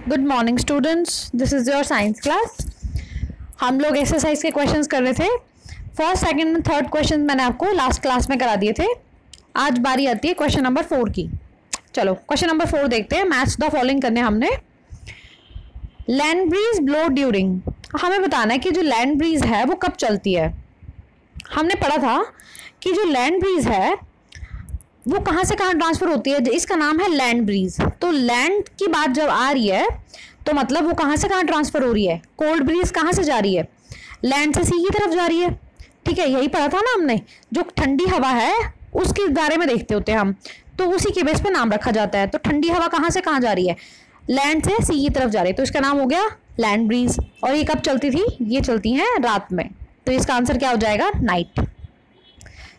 Good morning students, this is your science class. हम लोग exercise के क्वेश्चंस कर रहे थे। First, second and third question मैंने आपको लास्ट क्लास में करा दिए थे। आज बारी आती है क्वेश्चन नंबर 4 की। चलो क्वेश्चन नंबर 4 देखते हैं। मैच द फॉलोइंग करने हमने। लैंड ब्रीज ब्लो ड्यूरिंग, हमें बताना है कि जो लैंड ब्रीज है वो कब चलती है। हमने पढ़ा था कि जो लैंड ब्रीज है वो कहाँ से कहाँ ट्रांसफर होती है, इसका नाम है लैंड ब्रीज। तो लैंड की बात जब आ रही है तो मतलब वो कहाँ से कहाँ ट्रांसफर हो रही है। कोल्ड ब्रीज कहाँ से जा रही है, लैंड से सी की तरफ जा रही है। ठीक है, यही पढ़ा था ना हमने। जो ठंडी हवा है उसके बारे में देखते होते हैं हम, तो उसी के बेस पे नाम रखा जाता है। तो ठंडी हवा कहाँ से कहाँ जा रही है, लैंड से सी की तरफ जा रही है, तो इसका नाम हो गया लैंड ब्रीज। और ये कब चलती थी, ये चलती हैं रात में। तो इसका आंसर क्या हो जाएगा, नाइट।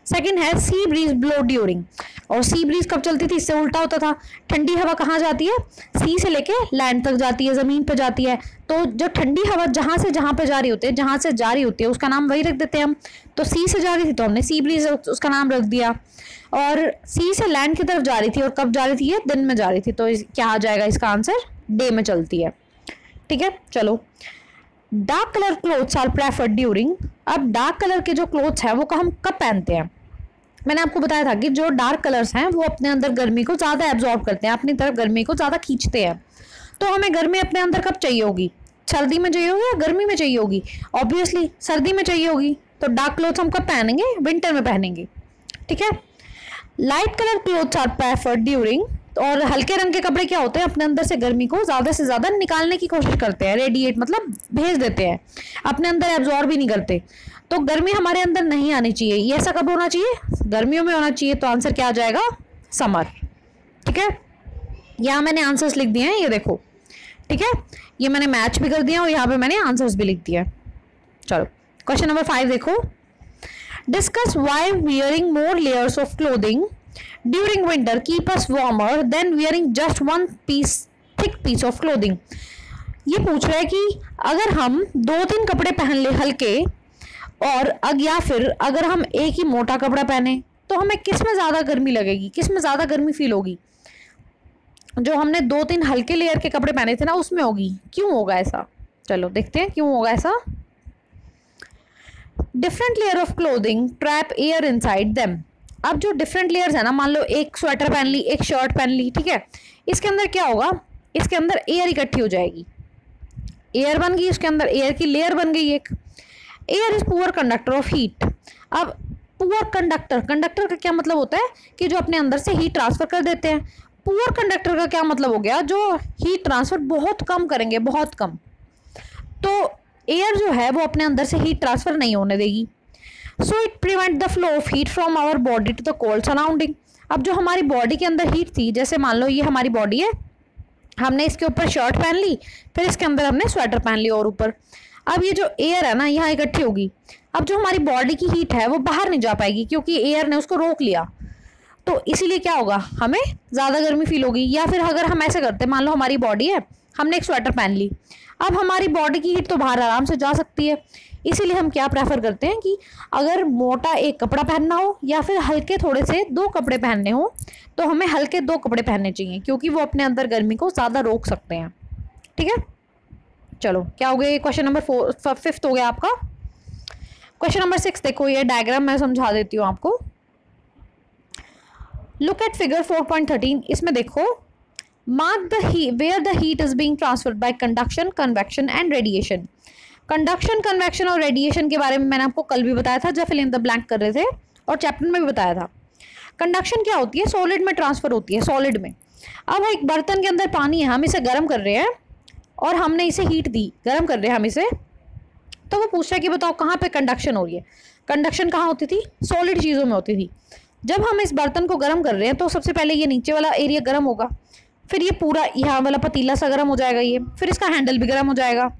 सेकंड है सी ब्रीज ब्लो ड्यूरिंग। और सी ब्रीज कब चलती थी, इससे उल्टा होता था। ठंडी हवा कहाँ जाती है, सी से लेके लैंड तक जाती है, जमीन पे जाती है। तो जो ठंडी हवा जहाँ से जहाँ पे जा रही होती है, जहाँ से जा रही होती है उसका नाम वही रख देते हैं हम। तो सी से जा रही थी तो हमने सी ब्रीज उसका नाम रख दिया। और सी से लैंड की तरफ जा रही थी, और कब जा रही थी, ये दिन में जा रही थी। तो क्या आ जाएगा इसका आंसर, डे में चलती है। ठीक है, चलो। Dark colour clothes are preferred during. अब डार्क कलर के जो क्लोथ्स हैं वो हम कब पहनते हैं। मैंने आपको बताया था कि जो डार्क कलर्स हैं वो अपने अंदर गर्मी को ज़्यादा एब्जॉर्ब करते हैं, अपनी तरफ गर्मी को ज़्यादा खींचते हैं। तो हमें गर्मी अपने अंदर कब चाहिए होगी, सर्दी में चाहिए होगी या गर्मी में चाहिए होगी। ऑब्वियसली सर्दी में चाहिए होगी। तो डार्क क्लोथ्स हम कब पहनेंगे, विंटर में पहनेंगे। ठीक है। Light colour clothes are preferred during. और हल्के रंग के कपड़े क्या होते हैं, अपने अंदर से गर्मी को ज़्यादा से ज़्यादा निकालने की कोशिश करते हैं, रेडिएट मतलब भेज देते हैं, अपने अंदर एब्जॉर्ब भी नहीं करते। तो गर्मी हमारे अंदर नहीं आनी चाहिए। ये ऐसा कब होना चाहिए, गर्मियों में होना चाहिए। तो आंसर क्या आ जाएगा, समर। ठीक है, यहाँ मैंने आंसर्स लिख दिए हैं, ये देखो। ठीक है, ये मैंने मैच भी कर दिया और यहाँ पे मैंने आंसर्स भी लिख दिया। चलो क्वेश्चन नंबर 5 देखो। Discuss why wearing more layers of clothing during winter keep us warmer than wearing just one thick piece of clothing. ये पूछ रहा है कि अगर हम 2-3 कपड़े पहन ले हल्के, और या फिर अगर हम एक ही मोटा कपड़ा पहने तो हमें किस में ज़्यादा गर्मी लगेगी, किस में ज़्यादा गर्मी फील होगी। जो हमने 2-3 हल्के लेयर के कपड़े पहने थे ना उसमें होगी। क्यों होगा ऐसा, चलो देखते हैं क्यों होगा ऐसा। Different layer of clothing trap air inside them. अब जो डिफरेंट लेयर्स है ना, मान लो एक स्वेटर पहन ली, एक शर्ट पहन ली, ठीक है, इसके अंदर क्या होगा, इसके अंदर एयर इकट्ठी हो जाएगी, एयर बन गई, इसके अंदर एयर की लेयर बन गई एक। Air is poor conductor of heat. अब पुअर कंडक्टर, कंडक्टर का क्या मतलब होता है कि जो अपने अंदर से हीट ट्रांसफर कर देते हैं। पुअर कंडक्टर का क्या मतलब हो गया, जो हीट ट्रांसफर बहुत कम करेंगे, बहुत कम। तो एयर जो है वो अपने अंदर से हीट ट्रांसफर नहीं होने देगी। So it prevent the flow of heat from our body to the cold surrounding. अब जो हमारी बॉडी के अंदर हीट थी, जैसे मान लो ये हमारी बॉडी है, हमने इसके ऊपर शर्ट पहन ली, फिर इसके अंदर हमने स्वेटर पहन ली और ऊपर। अब ये जो एयर है ना यहाँ इकट्ठी होगी। अब जो हमारी बॉडी की हीट है वो बाहर नहीं जा पाएगी क्योंकि एयर ने उसको रोक लिया। तो इसीलिए क्या होगा, हमें ज़्यादा गर्मी फील होगी। या फिर अगर हम ऐसे करते, मान लो हमारी बॉडी है, हमने एक स्वेटर पहन ली, अब हमारी बॉडी की हीट तो बाहर आराम से जा सकती है। इसीलिए हम क्या प्रेफर करते हैं कि अगर मोटा एक कपड़ा पहनना हो या फिर हल्के थोड़े से 2 कपड़े पहनने हो तो हमें हल्के 2 कपड़े पहनने चाहिए, क्योंकि वो अपने अंदर गर्मी को ज़्यादा रोक सकते हैं। ठीक है, चलो क्या हो गया, क्वेश्चन नंबर 5 हो गया आपका। क्वेश्चन नंबर 6 देखो, ये डायग्राम मैं समझा देती हूँ आपको। Look at figure 4.13। इसमें देखो, mark the where the heat is being transferred by conduction, convection and radiation. Conduction, convection और रेडिएशन के बारे में मैंने आपको कल भी बताया था जब फिल इन द ब्लैंक कर रहे थे, और चैप्टर में भी बताया था। कंडक्शन क्या होती है, सॉलिड में ट्रांसफर होती है, सॉलिड में। अब एक बर्तन के अंदर पानी है, हम इसे गर्म कर रहे हैं और हमने इसे हीट दी, गर्म कर रहे हैं हम इसे, तो वो पूछ रहा है कि बताओ कहाँ पे कंडक्शन हो रही है। कंडक्शन कहाँ होती थी, सॉलिड चीज़ों में होती थी। जब हम इस बर्तन को गर्म कर रहे हैं तो सबसे पहले ये नीचे वाला एरिया गर्म होगा, फिर ये पूरा यहाँ वाला पतीला सा गर्म हो जाएगा, ये फिर इसका हैंडल भी गर्म हो जाएगा।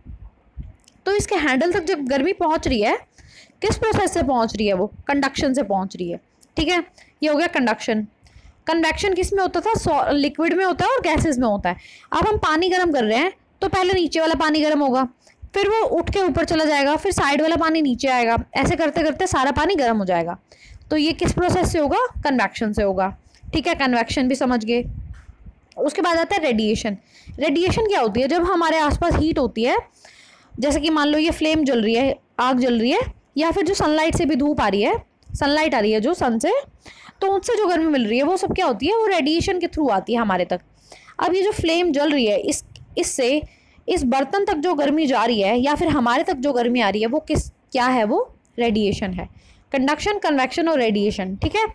तो इसके हैंडल तक जब गर्मी पहुँच रही है, किस प्रोसेस से पहुँच रही है, वो कंडक्शन से पहुँच रही है। ठीक है, ये हो गया कंडक्शन। कन्वेक्शन किस में होता था, लिक्विड में होता है और गैसेज में होता है। अब हम पानी गर्म कर रहे हैं तो पहले नीचे वाला पानी गर्म होगा, फिर वो उठ के ऊपर चला जाएगा, फिर साइड वाला पानी नीचे आएगा, ऐसे करते करते सारा पानी गर्म हो जाएगा। तो ये किस प्रोसेस से होगा, कन्वेक्शन से होगा। ठीक है, कन्वेक्शन भी समझ गए। उसके बाद आता है रेडिएशन। रेडिएशन क्या होती है? जब हमारे आसपास हीट होती है, जैसे कि मान लो ये फ्लेम जल रही है, आग जल रही है, या फिर जो सनलाइट से भी धूप आ रही है, सनलाइट आ रही है जो सन से, तो उससे जो गर्मी मिल रही है वो सब क्या होती है? वो रेडिएशन के थ्रू आती है हमारे तक। अब ये जो फ्लेम जल रही है, इससे इस बर्तन तक जो गर्मी जा रही है या फिर हमारे तक जो गर्मी आ रही है वो क्या है? वो रेडिएशन है। कंडक्शन, कन्वेक्शन और रेडिएशन, ठीक है।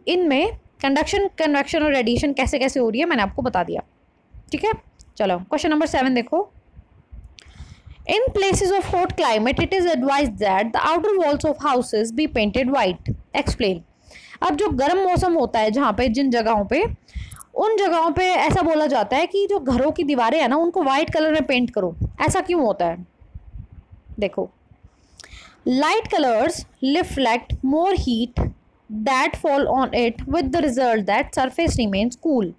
इनमें कंडक्शन, कन्वेक्शन और रेडिएशन कैसे कैसे हो रही है मैंने आपको बता दिया, ठीक है। चलो क्वेश्चन नंबर 7 देखो। In places of hot climate, it is advised that the outer walls of houses be painted white. Explain. अब जो गर्म मौसम होता है जहाँ पे, जिन जगहों पे, उन जगहों पे ऐसा बोला जाता है कि जो घरों की दीवारें हैं ना उनको वाइट कलर में पेंट करो। ऐसा क्यों होता है? देखो, light colours reflect more heat that fall on it with the result that surface remains cool.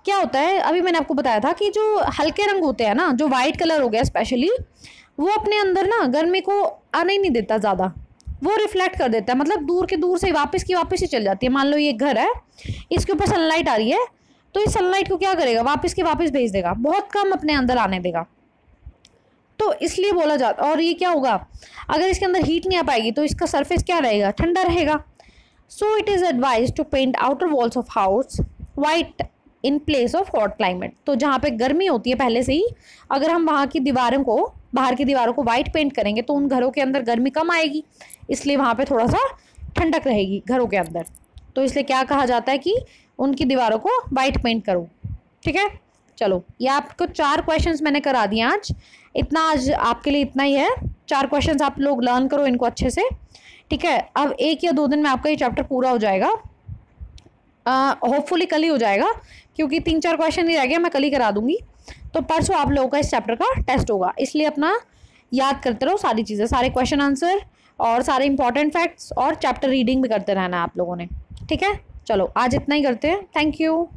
क्या होता है? अभी मैंने आपको बताया था कि जो हल्के रंग होते हैं ना, जो वाइट कलर हो गया स्पेशली, वो अपने अंदर ना गर्मी को आने ही नहीं देता ज़्यादा, वो रिफ्लेक्ट कर देता है। मतलब दूर के दूर से वापस की वापस ही चल जाती है। मान लो ये घर है, इसके ऊपर सनलाइट आ रही है, तो इस सनलाइट को क्या करेगा? वापस की वापस भेज देगा, बहुत कम अपने अंदर आने देगा। तो इसलिए बोला जाता। और ये क्या होगा? अगर इसके अंदर हीट नहीं आ पाएगी तो इसका सरफेस क्या रहेगा? ठंडा रहेगा। So it is advise to paint outer walls of house white in place of hot climate. तो जहाँ पे गर्मी होती है पहले से ही, अगर हम वहाँ की दीवारों को, बाहर की दीवारों को वाइट पेंट करेंगे तो उन घरों के अंदर गर्मी कम आएगी, इसलिए वहाँ पे थोड़ा सा ठंडक रहेगी घरों के अंदर। तो इसलिए क्या कहा जाता है कि उनकी दीवारों को वाइट पेंट करो, ठीक है। चलो, ये आपको 4 क्वेश्चंस मैंने करा दिए आज। इतना आज आपके लिए इतना ही है। 4 क्वेश्चंस आप लोग लर्न करो इनको अच्छे से, ठीक है। अब 1 या 2 दिन में आपका ये चैप्टर पूरा हो जाएगा। होपफुली कल ही हो जाएगा, क्योंकि 3-4 क्वेश्चन ही रह गए, मैं कल ही करा दूंगी। तो परसों आप लोगों का इस चैप्टर का टेस्ट होगा, इसलिए अपना याद करते रहो सारी चीज़ें, सारे क्वेश्चन आंसर और सारे इंपॉर्टेंट फैक्ट्स, और चैप्टर रीडिंग भी करते रहना है आप लोगों ने, ठीक है। चलो आज इतना ही करते हैं। Thank you.